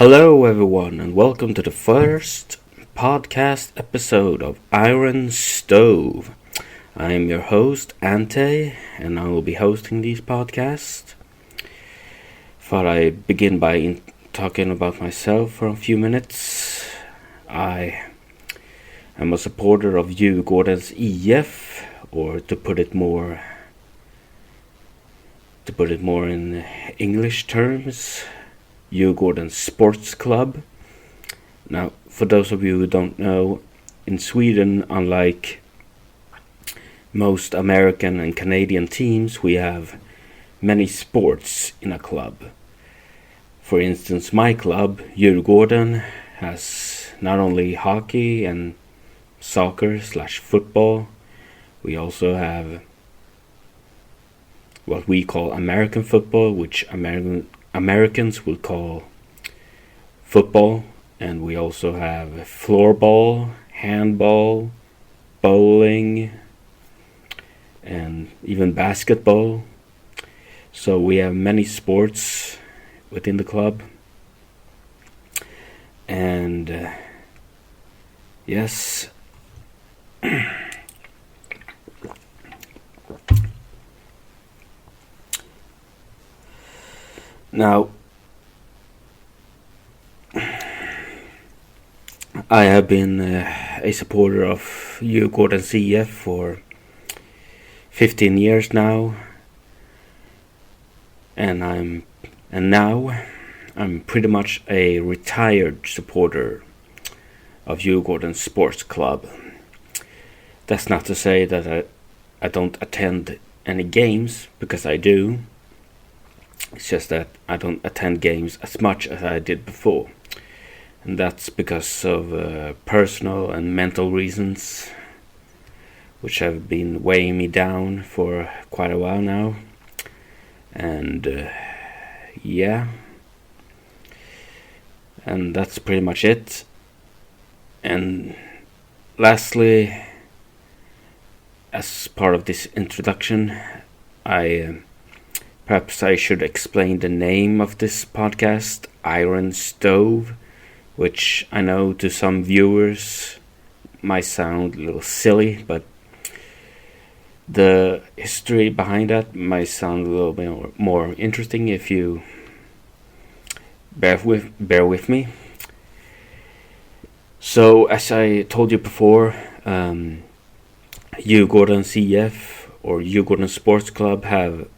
Hello, everyone, and welcome to the first podcast episode of Ironstove. I am your host, Ante, and I will be hosting these podcasts. Thought I'd begin by talking about myself for a few minutes. I am a supporter of Djurgårdens IF, or to put it more in English terms, Djurgården Sports Club. Now, for those of you who don't know, in Sweden, unlike most American and Canadian teams, we have many sports in a club. For instance, my club, Djurgården, has not only hockey and soccer/football, we also have what we call American football, which Americans will call football, and we also have floorball, handball, bowling, and even basketball. So we have many sports within the club. And yes, now, I have been a supporter of Djurgården CF for 15 years now, and now I'm pretty much a retired supporter of Djurgården Sports Club. That's not to say that I don't attend any games, because I do. It's just that I don't attend games as much as I did before. And that's because of personal and mental reasons, which have been weighing me down for quite a while now. And yeah. And that's pretty much it. And lastly, as part of this introduction, perhaps I should explain the name of this podcast, Ironstove, which I know to some viewers might sound a little silly, but the history behind that might sound a little bit more interesting if you bear with me. So, as I told you before, Djurgården CF, or Djurgården Sports Club, had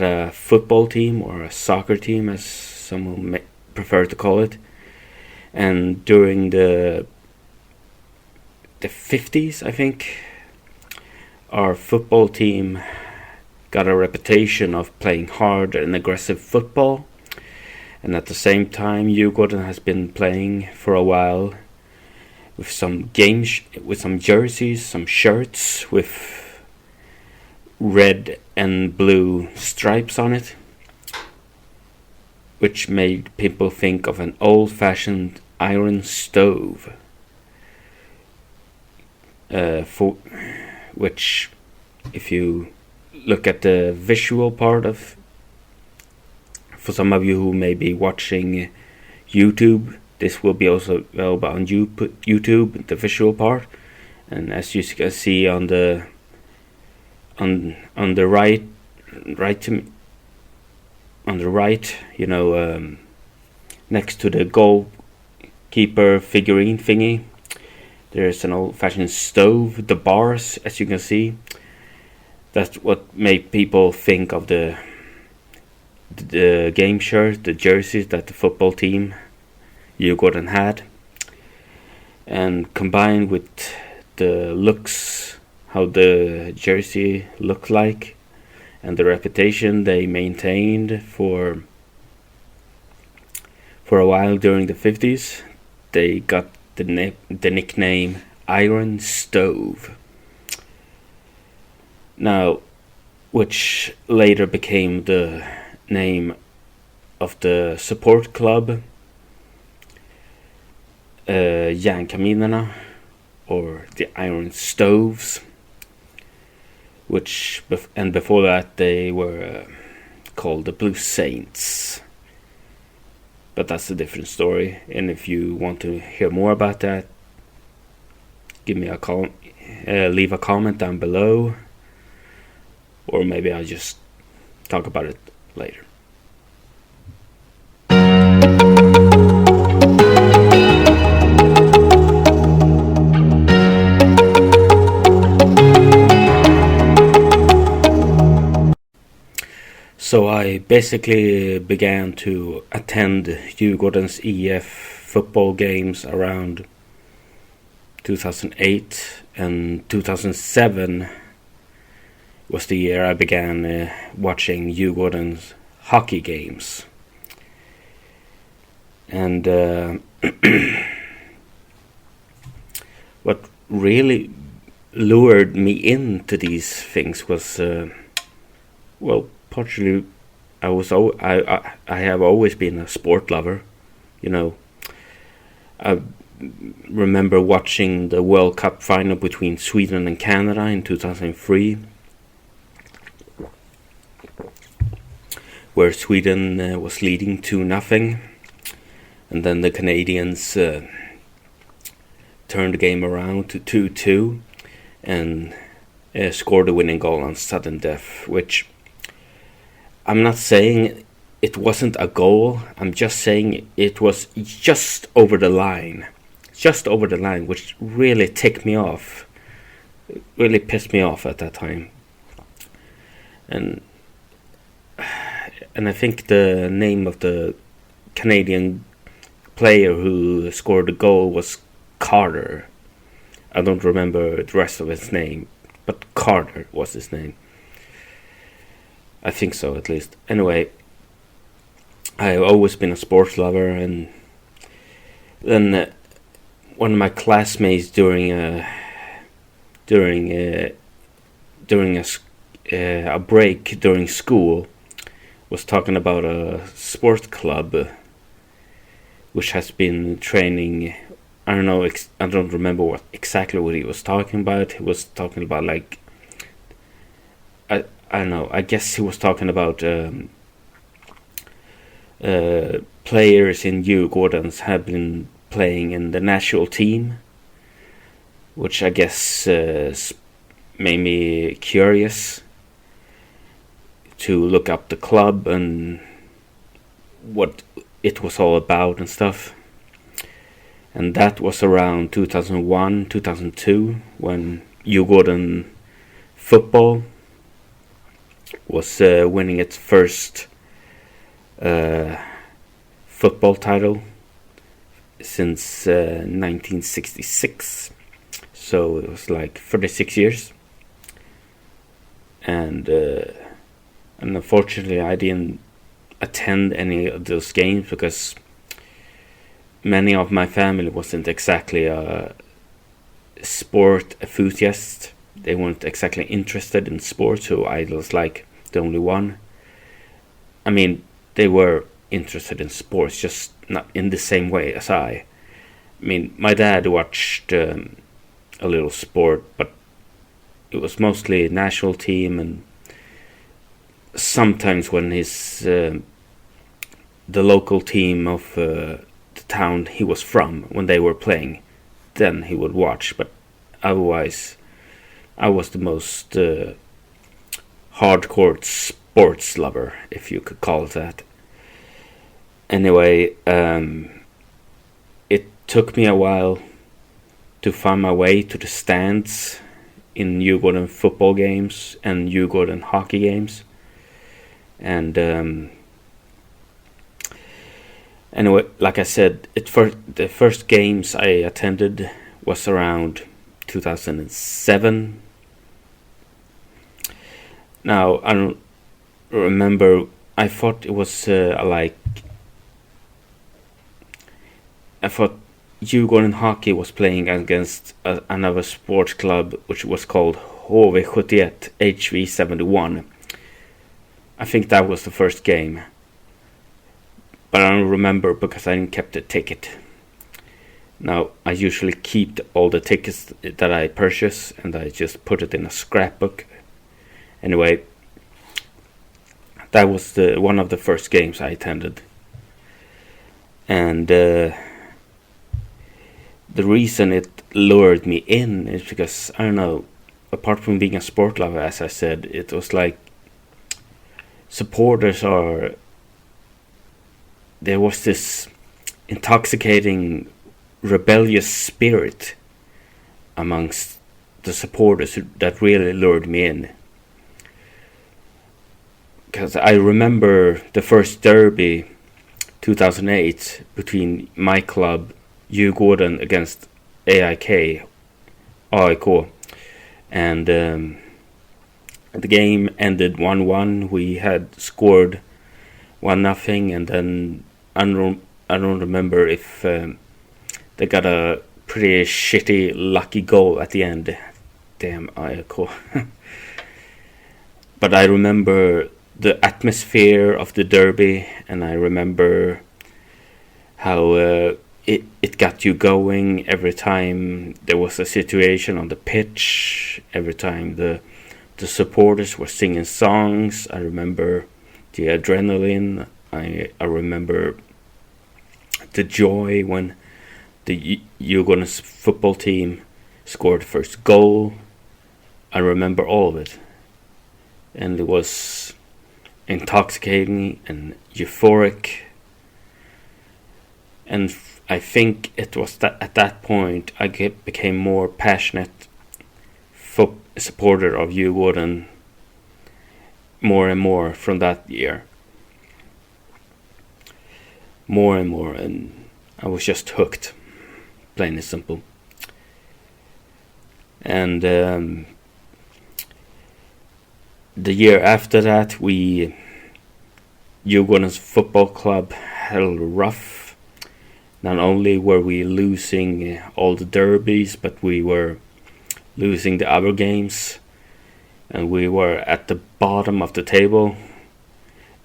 a football team, or a soccer team as some may prefer to call it, and during the 50s, I think, our football team got a reputation of playing hard and aggressive football, and at the same time Djurgården has been playing for a while with some with some jerseys, some shirts with red and blue stripes on it, which made people think of an old-fashioned iron stove, for which, if you look at the visual part of, for some of you who may be watching YouTube, this will be also available on YouTube, the visual part, and as you can see on the right, next to the goalkeeper figurine thingy, there's an old-fashioned stove. The bars, as you can see, that's what made people think of the game shirt, the jerseys that the football team Djurgården had, and combined with the looks, how the jersey looked like, and the reputation they maintained for a while during the 50s, they got the nickname Ironstove. Now, which later became the name of the support club, Järnkaminerna, or the Iron Stoves, and before that they were called the Blue Saints. but that's a different story. And if you want to hear more about that, give me a call, leave a comment down below, or maybe I'll just talk about it later. So I basically began to attend Djurgården's EF football games around 2008, and 2007 was the year I began watching Djurgården's hockey games. And what really lured me into these things was, partially, I have always been a sport lover. I remember watching the World Cup final between Sweden and Canada in 2003, where Sweden was leading 2-0, and then the Canadians turned the game around to 2-2 and scored the winning goal on sudden death, which I'm not saying it wasn't a goal, I'm just saying it was just over the line, which really ticked me off, really pissed me off at that time. And I think the name of the Canadian player who scored the goal was Carter. I don't remember the rest of his name, but Carter was his name. I think so, at least. Anyway, I've always been a sports lover, and then one of my classmates during a break during school was talking about a sports club which has been training. I don't know. I don't remember exactly what he was talking about. He was talking about I don't know. I guess he was talking about players in Djurgårdens have been playing in the national team, which I guess made me curious to look up the club and what it was all about and stuff. And that was around 2001, 2002, when Djurgården football was winning its first football title since 1966. So it was like 36 years. And unfortunately I didn't attend any of those games because many of my family wasn't exactly a sport enthusiast. They weren't exactly interested in sports, so I was like the only one. I mean, they were interested in sports, just not in the same way as I mean, my dad watched a little sport, but it was mostly national team, and sometimes when his the local team of the town he was from, when they were playing, then he would watch. But otherwise, I was the most hardcore sports lover, if you could call it that. Anyway, it took me a while to find my way to the stands in Djurgården football games and Djurgården hockey games. And anyway, like I said, the first games I attended was around 2007. Now, I don't remember, I thought it was I thought Djurgården hockey was playing against another sports club which was called HV71, HV71. I think that was the first game, but I don't remember because I didn't keep the ticket. Now, I usually keep all the tickets that I purchase and I just put it in a scrapbook. Anyway, that was one of the first games I attended. And the reason it lured me in is because, I don't know, apart from being a sport lover, as I said, it was like supporters there was this intoxicating rebellious spirit amongst the supporters that really lured me in. Because I remember the first derby 2008 between my club Djurgården against AIK, and the game ended 1-1. We had scored 1-0, and then I don't remember if they got a pretty shitty lucky goal at the end. Damn AIK. But I remember the atmosphere of the derby, and I remember how it got you going every time there was a situation on the pitch, every time the supporters were singing songs. I remember the adrenaline. I remember the joy when the Djurgården's football team scored the first goal. I remember all of it. And it was intoxicating and euphoric. And I think it was that at that point I became more passionate supporter of Djurgården more and more from that year. More and more, and I was just hooked, plain and simple. And the year after that, Djurgården's football club held rough. Not only were we losing all the derbies, but we were losing the other games, and we were at the bottom of the table,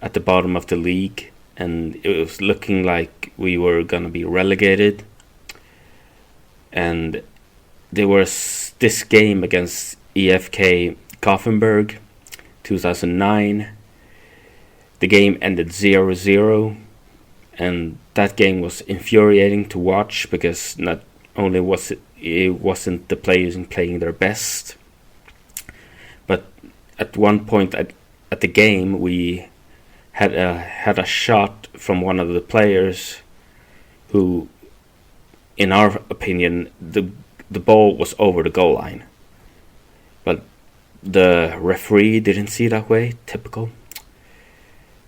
at the bottom of the league, and it was looking like we were gonna be relegated. And there was this game against EFK Gothenburg 2009. The game ended 0-0, and that game was infuriating to watch, because not only it wasn't the players playing their best, but at one point at the game we had a shot from one of the players who, in our opinion, the ball was over the goal line, but the referee didn't see it that way. Typical.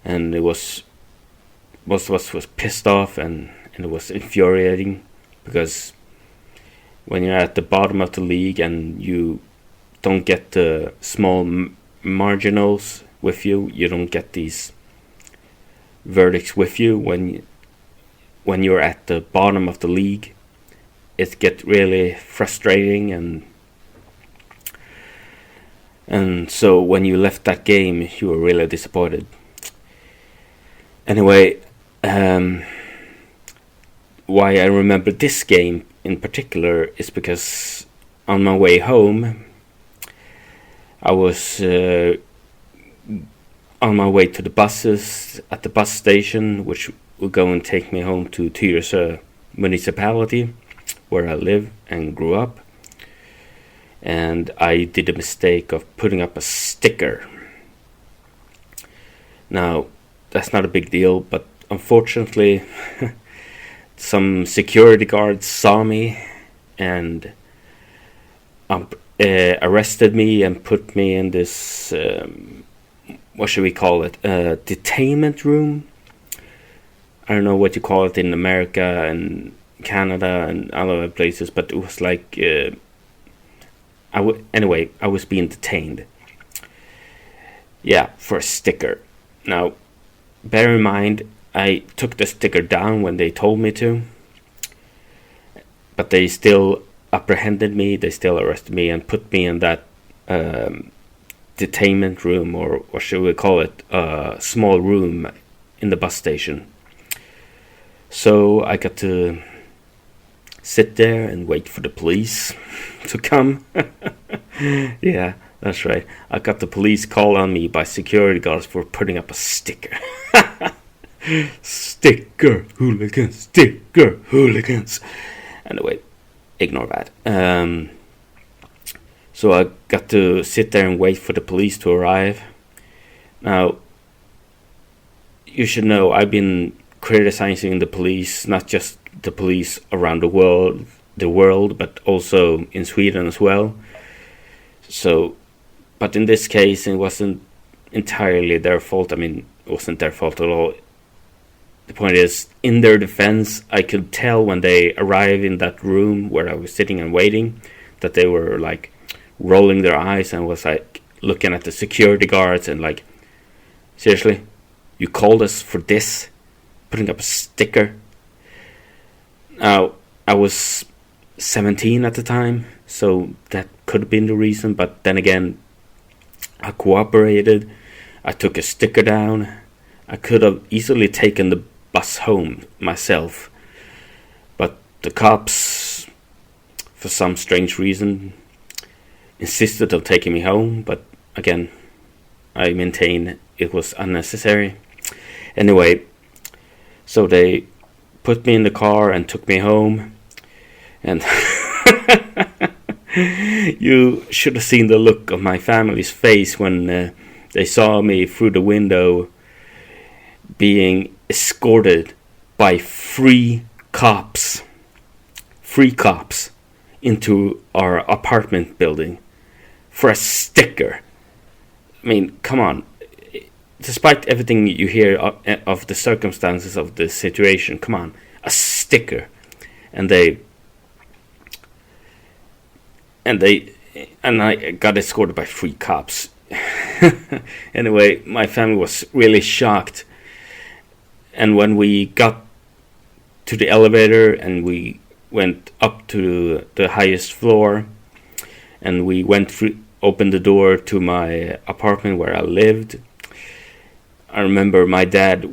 And it was pissed off, and it was infuriating, because when you're at the bottom of the league and you don't get the small marginals with you, you don't get these verdicts with you when you're at the bottom of the league, it gets really frustrating, and so when you left that game, you were really disappointed. Anyway, why I remember this game in particular is because on my way home, I was on my way to the buses at the bus station, which will go and take me home to Tyresö municipality, where I live and grew up. And I did a mistake of putting up a sticker. Now, that's not a big deal, but unfortunately some security guards saw me and arrested me and put me in this what should we call it, detainment room. I don't know what you call it in America and Canada and other places, but it was like anyway, I was being detained, for a sticker. Now, bear in mind, I took the sticker down when they told me to, but they still apprehended me, they still arrested me and put me in that detainment room, or what should we call it, a small room in the bus station. So I got to sit there and wait for the police to come. Yeah, that's right. I got the police call on me by security guards for putting up a sticker. Sticker hooligans. Anyway, ignore that. So I got to sit there and wait for the police to arrive. Now, you should know I've been criticizing the police, not just the police around the world, but also in Sweden as well. So, but in this case, it wasn't entirely their fault. I mean, it wasn't their fault at all. The point is, in their defense, I could tell when they arrived in that room where I was sitting and waiting, that they were like rolling their eyes and was like looking at the security guards and like, seriously, you called us for this? Putting up a sticker? Now, I was 17 at the time, so that could have been the reason, but then again, I cooperated. I took a sticker down. I could have easily taken the bus home myself, but the cops, for some strange reason, insisted on taking me home. But again, I maintain it was unnecessary. Anyway, so they put me in the car and took me home, and you should have seen the look of my family's face when they saw me through the window being escorted by three cops into our apartment building for a sticker. I mean, come on. Despite everything you hear of the circumstances of the situation, come on, a sticker. And I got escorted by three cops. Anyway, my family was really shocked. And when we got to the elevator and we went up to the highest floor, and we opened the door to my apartment where I lived, I remember my dad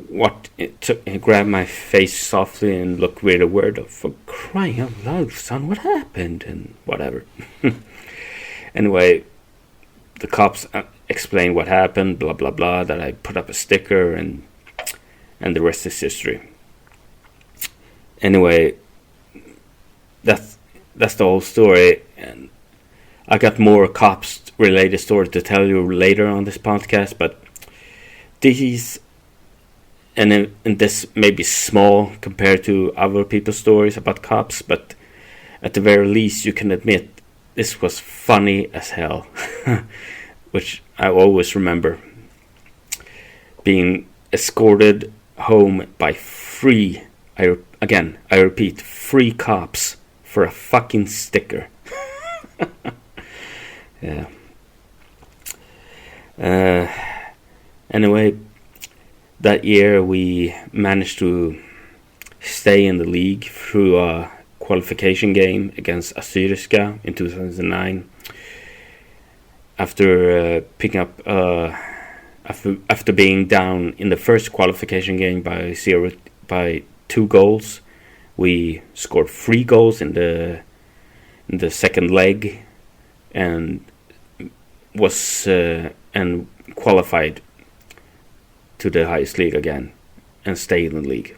he grabbed my face softly and looked really weird. For crying out loud, son, what happened? And whatever. Anyway, the cops explained what happened, blah blah blah, that I put up a sticker, and the rest is history. Anyway, that's the whole story, and I got more cops related stories to tell you later on this podcast, but these, and this may be small compared to other people's stories about cops, but at the very least you can admit this was funny as hell. Which I always remember, being escorted home by three, I repeat, three cops for a fucking sticker. Yeah. Anyway, that year we managed to stay in the league through a qualification game against Tyresö in 2009. After picking up, after being down in the first qualification game by 2 goals, we scored 3 goals in the second leg, and and qualified to the highest league again, and stayed in the league.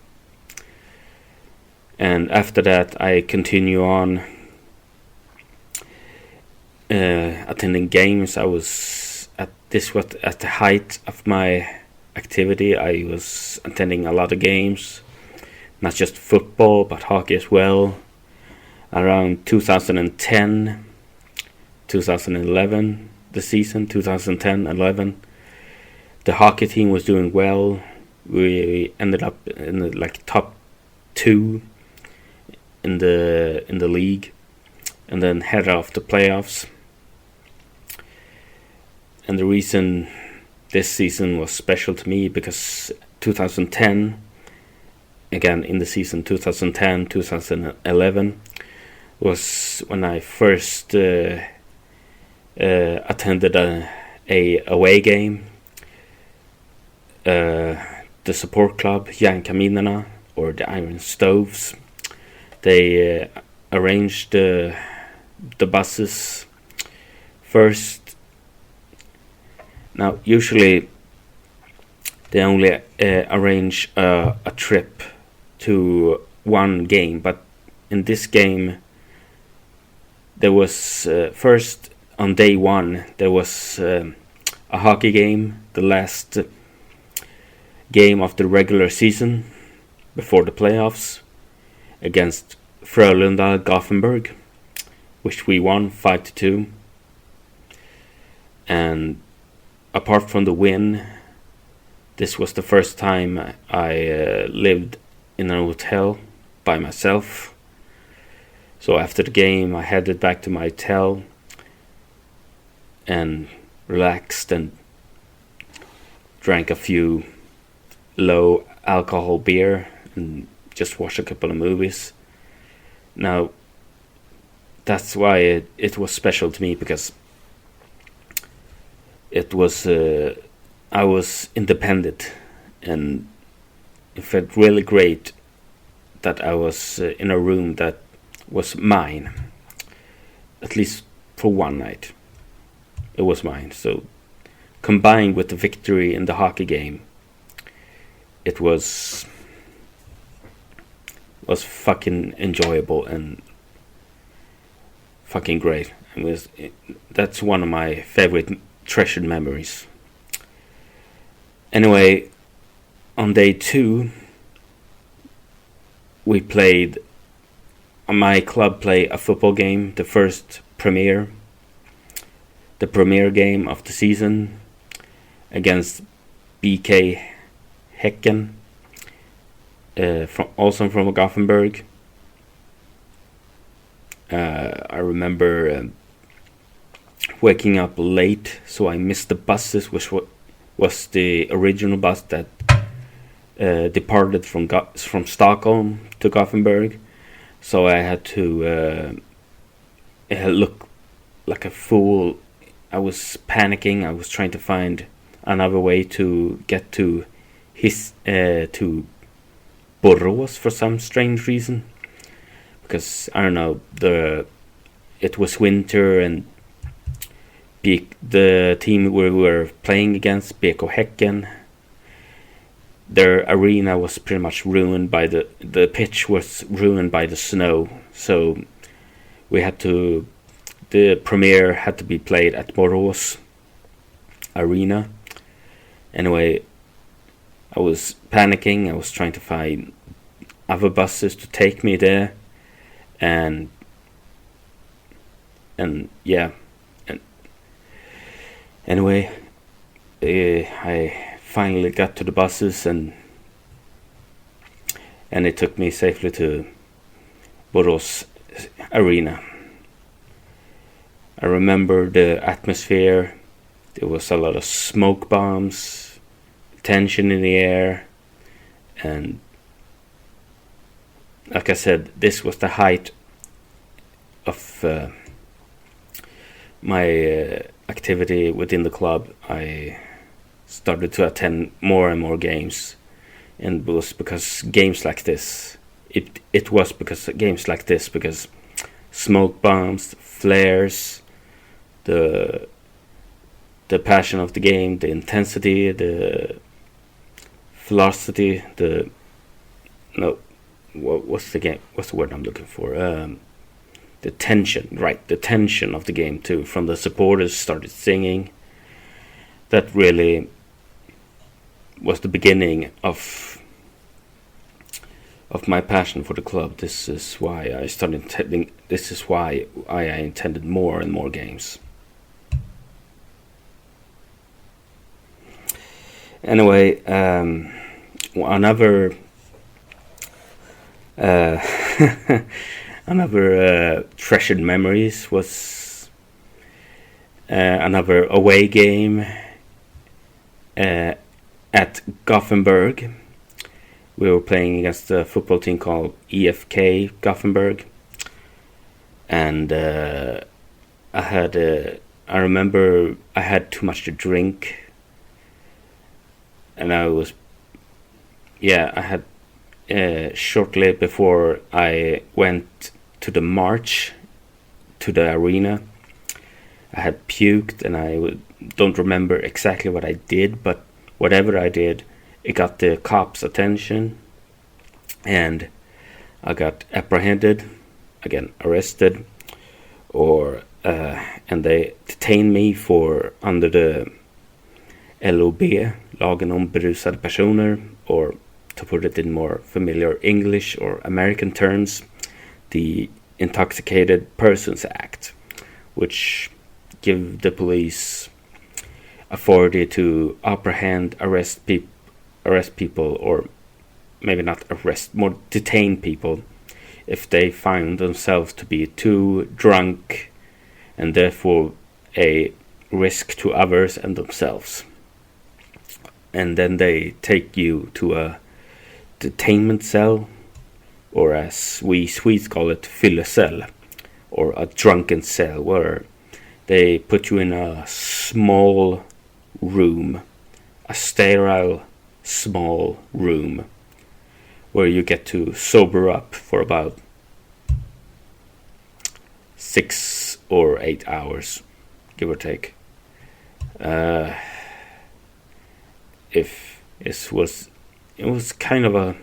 And after that, I continue on attending games. I was at the height of my activity. I was attending a lot of games, not just football but hockey as well. Around 2010, 2011, the season 2010-11, the hockey team was doing well. We ended up in the top 2 in the league, and then headed off to playoffs. And the reason this season was special to me, because 2010, again in the season 2010-2011, was when I first attended a away game. The support club Järnkaminerna, or the Ironstoves, they arranged the buses first. Now, usually they only arrange a trip to one game. But in this game, there was first on day one there was a hockey game, the last game of the regular season before the playoffs, against Frölunda Gothenburg, which we won 5-2. And apart from the win, this was the first time I lived in a hotel by myself. So after the game, I headed back to my hotel and relaxed and drank a few low alcohol beer and just watched a couple of movies. Now, that's why it was special to me, because it was I was independent, and it felt really great that I was in a room that was mine, at least for one night. It was mine. So combined with the victory in the hockey game, it was fucking enjoyable and fucking great. That's one of my favorite treasured memories. Anyway, on day 2, my club played a football game, the first premiere game of the season, against BK Häcken, also from Gothenburg. I remember waking up late, so I missed the buses, which was the original bus that departed from Stockholm to Gothenburg. So I had to look like a fool. I was panicking. I was trying to find another way to get to to Borås for some strange reason, because I don't know, it was winter, and the team we were playing against, BK Häcken, their arena was pretty much ruined by the pitch was ruined by the snow. So the premiere had to be played at Borås arena. Anyway, I was panicking. I was trying to find other buses to take me there, and yeah, and anyway, I finally got to the buses, and it took me safely to Borås arena. I remember the atmosphere. There was a lot of smoke bombs, tension in the air, and like I said, this was the height of my activity within the club. I started to attend more and more games, and it was because games like this. It was because games like this, because smoke bombs, flares, the passion of the game, the intensity, the velocity, what's the word I'm looking for? The tension, right? The tension of the game too. From the supporters started singing. That really was the beginning of my passion for the club. This is why I started intending. This is why I intended more and more games. Anyway, another treasured memories was another away game at Gothenburg. We were playing against a football team called EFK Gothenburg, and I remember I had too much to drink, and I had shortly before I went to the march to the arena, I had puked, and I don't remember exactly what I did, but whatever I did, it got the cops' attention, and I got apprehended, again arrested, and they detained me for under the LOB, lagen om berusade personer, or to put it in more familiar English or American terms, the Intoxicated Persons Act, which give the police authority to apprehend, arrest people, or maybe not arrest, more detain people if they find themselves to be too drunk and therefore a risk to others and themselves. And then they take you to a detainment cell, or as we Swedes call it, fyllecell, or a drunken cell, where they put you in a small room, a sterile small room, where you get to sober up for about 6 or 8 hours, give or take. It was kind of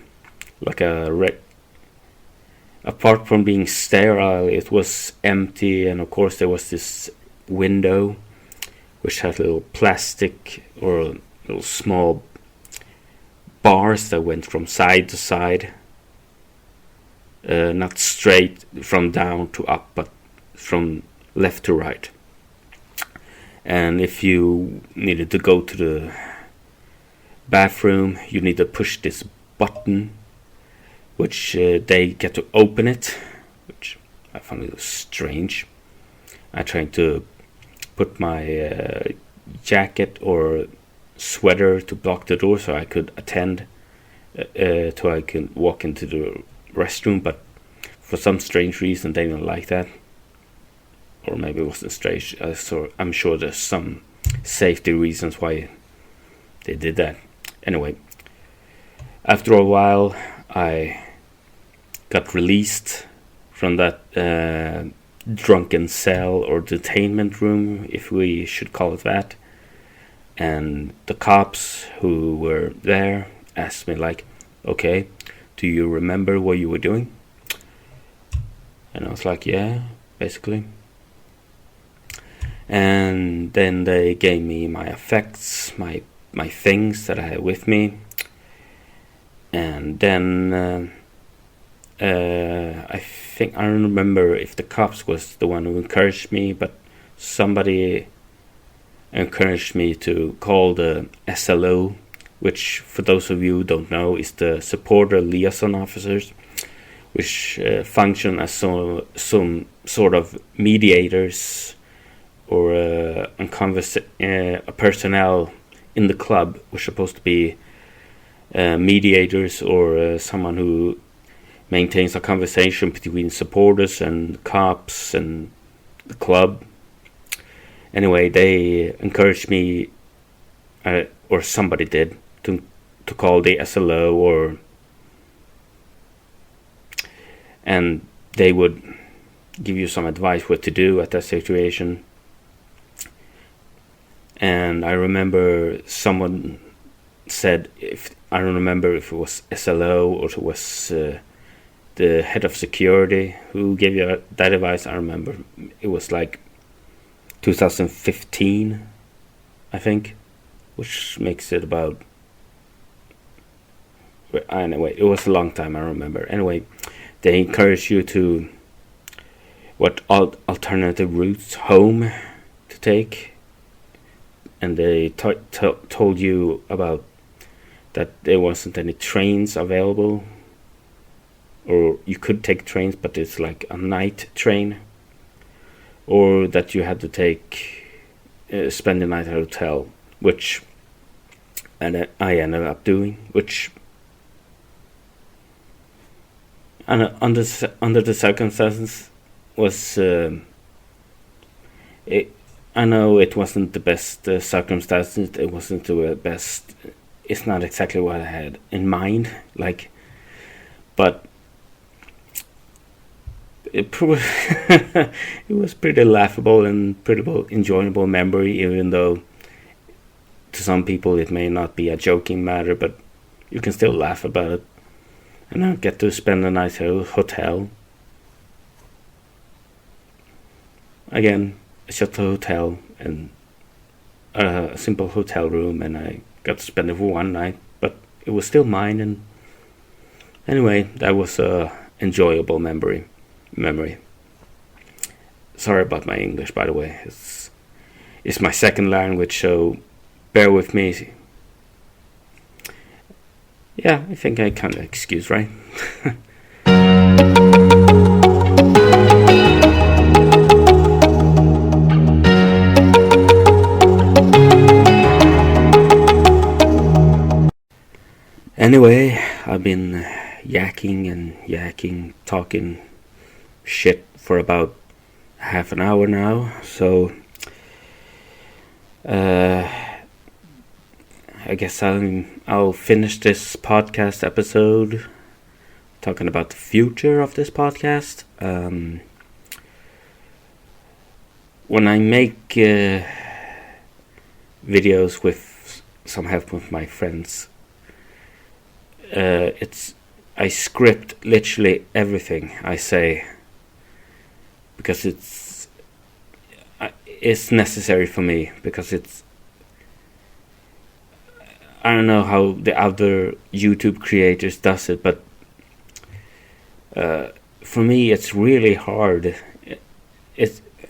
apart from being sterile, it was empty, and of course there was this window which had little plastic or little small bars that went from side to side, not straight from down to up, but from left to right. And if you needed to go to the bathroom, you need to push this button, which they get to open it, which I found a little strange. I tried to put my jacket or sweater to block the door so I could attend, so I could walk into the restroom, but for some strange reason they didn't like that. Or maybe it wasn't strange, so I'm sure there's some safety reasons why they did that. Anyway, after a while I got released from that drunken cell or detainment room, if we should call it that. And the cops who were there asked me like, okay, do you remember what you were doing? And I was like, yeah, basically. And then they gave me my effects, my things that I had with me. And then I think, I don't remember if the cops was the one who encouraged me, but somebody encouraged me to call the SLO, which for those of you who don't know is the supporter liaison officers, which function as some sort of mediators or a personnel in the club, which are supposed to be mediators or someone who maintains a conversation between supporters and cops and the club. Anyway, they encouraged me, or somebody did, to call the SLO, and they would give you some advice what to do at that situation. And I remember someone said, I don't remember if it was SLO or if it was the head of security who gave you that advice. I remember it was like 2015, I think, which makes it about, anyway, it was a long time, I remember. Anyway, they encourage you to what alternative routes home to take, and they told you about that there wasn't any trains available, or you could take trains, but it's like a night train, or that you had to spend the night at a hotel, which I ended up doing, which under the circumstances was I know it wasn't the best circumstances. It wasn't the best. It's not exactly what I had in mind. But it was pretty laughable and pretty enjoyable memory, even though to some people it may not be a joking matter. But you can still laugh about it. And I get to spend a night at a hotel. Again, it's just a hotel and a simple hotel room, and I got to spend it for one night, but it was still mine. And anyway, that was a enjoyable memory. Sorry about my English, by the way. It's my second language, so bear with me. Yeah, I think I kind of excuse, right? Anyway, I've been yakking, talking shit for about half an hour now, so I guess I'll finish this podcast episode talking about the future of this podcast. When I make videos with some help with my friends, I script literally everything I say because it's necessary for me, because I don't know how the other YouTube creators does it, but for me it's really hard.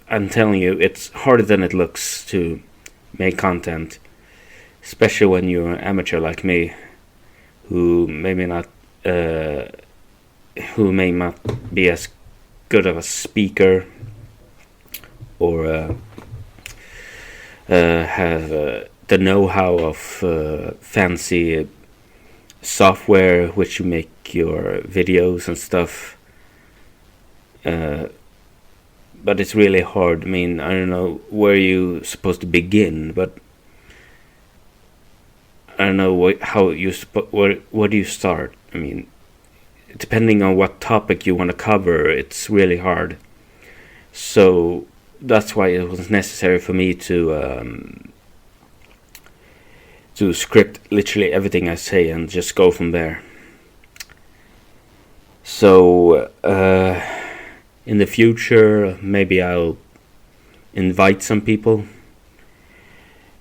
I'm telling you, it's harder than it looks to make content, especially when you're an amateur like me, who may not be as good of a speaker or have the know-how of fancy software which you make your videos and stuff. But it's really hard. I mean, I don't know where you're supposed to begin, but I don't know where do you start? I mean, depending on what topic you want to cover, it's really hard. So that's why it was necessary for me to script literally everything I say and just go from there. So in the future, maybe I'll invite some people.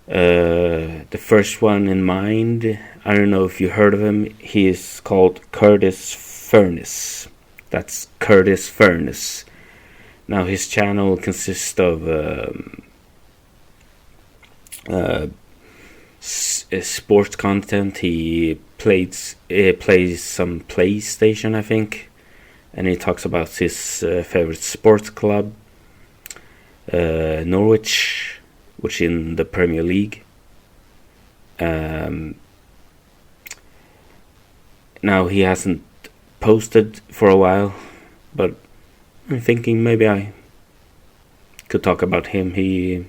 The first one in mind, I don't know if you heard of him. He is called Curtis Furnace. That's Curtis Furnace. Now his channel consists of sports content. He plays some PlayStation, I think, and he talks about his favorite sports club, Norwich, which in the Premier League. Now he hasn't posted for a while, but I'm thinking maybe I could talk about him. He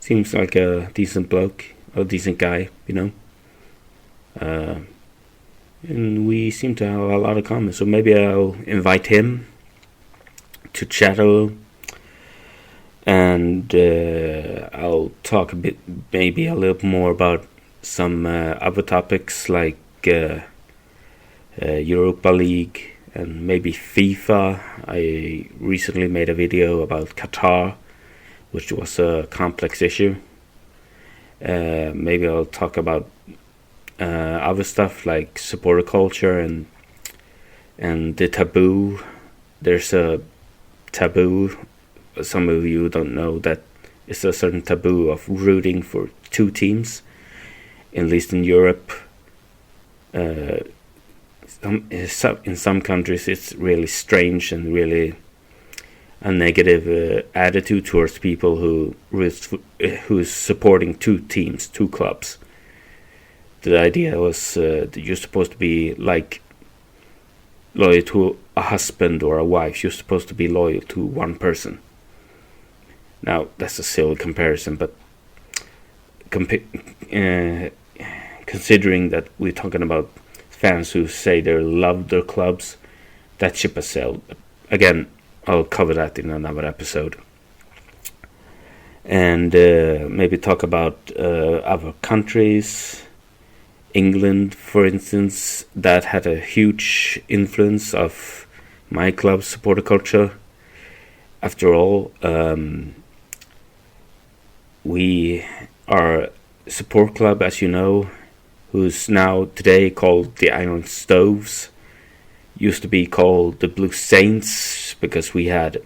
seems like a decent bloke, a decent guy, you know. And we seem to have a lot of comments, so maybe I'll invite him to chat a little. And I'll talk maybe a little more about some other topics like Europa League and maybe FIFA. I recently made a video about Qatar, which was a complex issue. Maybe I'll talk about other stuff like supporter culture and the taboo. There's a taboo. Some of you don't know that it's a certain taboo of rooting for two teams, at least in Europe. In some countries it's really strange and really a negative attitude towards people who's supporting two teams, two clubs. The idea was that you're supposed to be like loyal to a husband or a wife. You're supposed to be loyal to one person. Now, that's a silly comparison, but considering that we're talking about fans who say they love their clubs, that ship has sailed. Again, I'll cover that in another episode. And maybe talk about other countries England, for instance, that had a huge influence of my club's supporter culture. After all, we are a support club, as you know, who's now today called the Ironstoves. Used to be called the Blue Saints because we had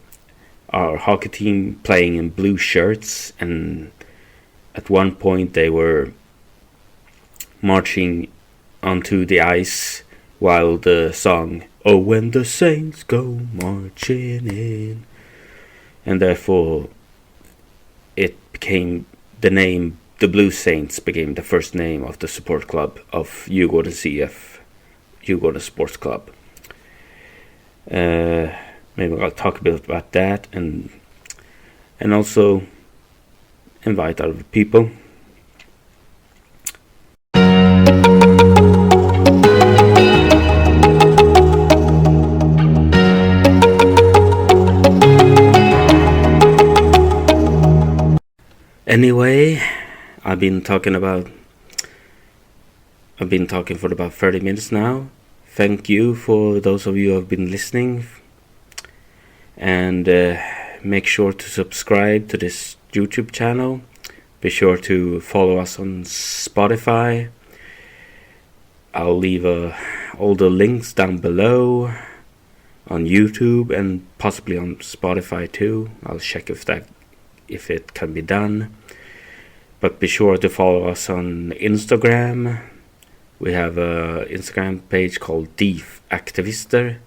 our hockey team playing in blue shirts, and at one point they were marching onto the ice while the song "Oh, when the Saints go marching in," and therefore it became the name. The Blue Saints became the first name of the support club of Djurgården CF, Djurgården Sports Club. Maybe I'll talk a bit about that and also invite other people. Anyway, I've been talking for about 30 minutes now. Thank you for those of you who have been listening. And make sure to subscribe to this YouTube channel. Be sure to follow us on Spotify. I'll leave all the links down below on YouTube and possibly on Spotify too. I'll check if it can be done. But be sure to follow us on Instagram. We have an Instagram page called Aktivister.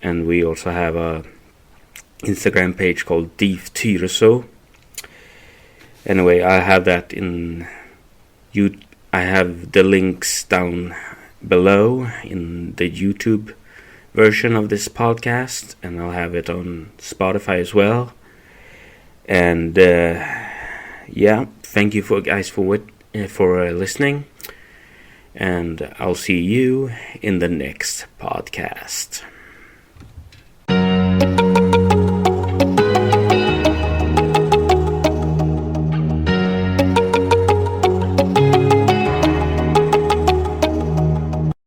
And we also have a Instagram page called Tyresö. Anyway, I have that I have the links down below in the YouTube version of this podcast, and I'll have it on Spotify as well. And thank you guys for listening, and I'll see you in the next podcast.